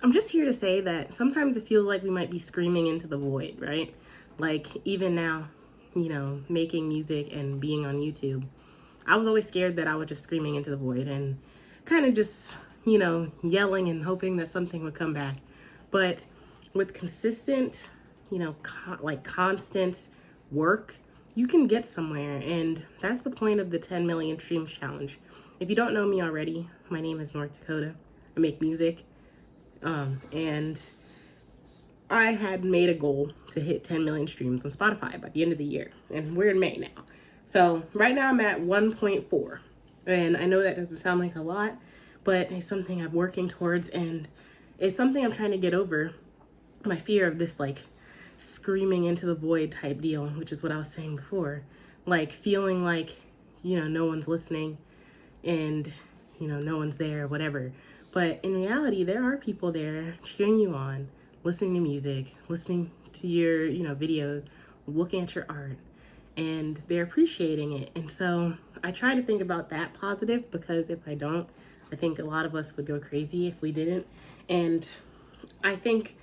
I'm just here to say that sometimes it feels like we might be screaming into the void, right? Like, even now, making music and being on YouTube, I was always scared that I was just screaming into the void and kind of just, yelling and hoping that something would come back. But with consistent, constant work, you can get somewhere. And that's the point of the 10 million streams challenge. If you don't know me already, my name is North Dakota. I make music. And I had made a goal to hit 10 million streams on Spotify by the end of the year. And we're in May now. So right now I'm at 1.4. And I know that doesn't sound like a lot, but it's something I'm working towards. And it's something I'm trying to get over, my fear of this like screaming into the void type deal, which is what I was saying before. Like feeling like, no one's listening and, no one's there or whatever. But in reality, there are people there cheering you on, listening to music, listening to your, videos, looking at your art, and they're appreciating it. And so I try to think about that positive, because if I don't, I think a lot of us would go crazy if we didn't. And I think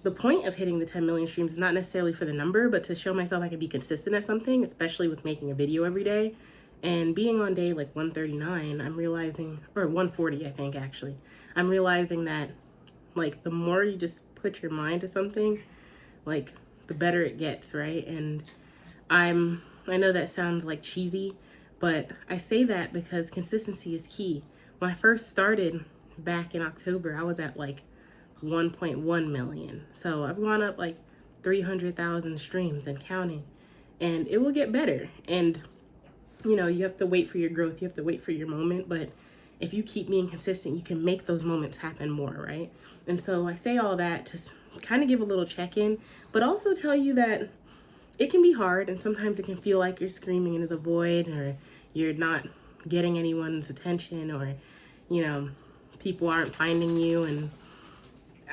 the point of hitting the 10 million streams is not necessarily for the number, but to show myself I can be consistent at something, especially with making a video every day. And being on day like 139, I'm realizing, or 140, I think actually, I'm realizing that like the more you just put your mind to something, like the better it gets, right? And I know that sounds like cheesy, but I say that because consistency is key. When I first started back in October, I was at like 1.1 million. So I've gone up like 300,000 streams and counting, and it will get better. And you have to wait for your growth, you have to wait for your moment, but if you keep being consistent, you can make those moments happen more, right? And so I say all that to kind of give a little check-in, but also tell you that it can be hard, and sometimes it can feel like you're screaming into the void, or you're not getting anyone's attention, or people aren't finding you. And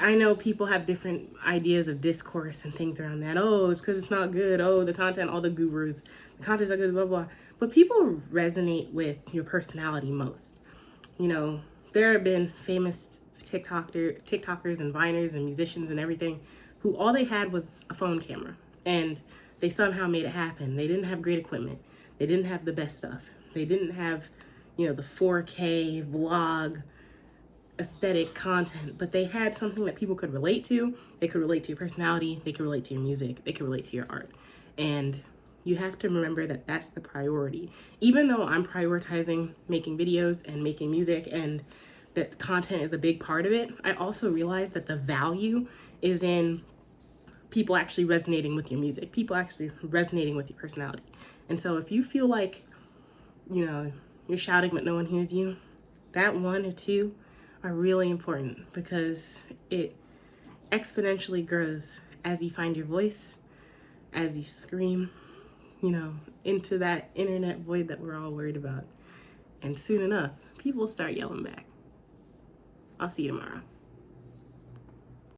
I know people have different ideas of discourse and things around that. Oh, it's because it's not good. Oh, the content, all the gurus, the content's not good, blah, blah. But people resonate with your personality most. There have been famous TikTokers and Viners and musicians and everything who all they had was a phone camera, and they somehow made it happen. They didn't have great equipment. They didn't have the best stuff. They didn't have, the 4K vlog aesthetic content, but they had something that people could relate to. They could relate to your personality, they could relate to your music, they could relate to your art. And you have to remember that that's the priority. Even though I'm prioritizing making videos and making music, and that content is a big part of it, I also realize that the value is in people actually resonating with your music, people actually resonating with your personality. And so if you feel like, you're shouting but no one hears you, that one or two are really important, because it exponentially grows as you find your voice, as you scream, into that internet void that we're all worried about. And soon enough, people will start yelling back. I'll see you tomorrow.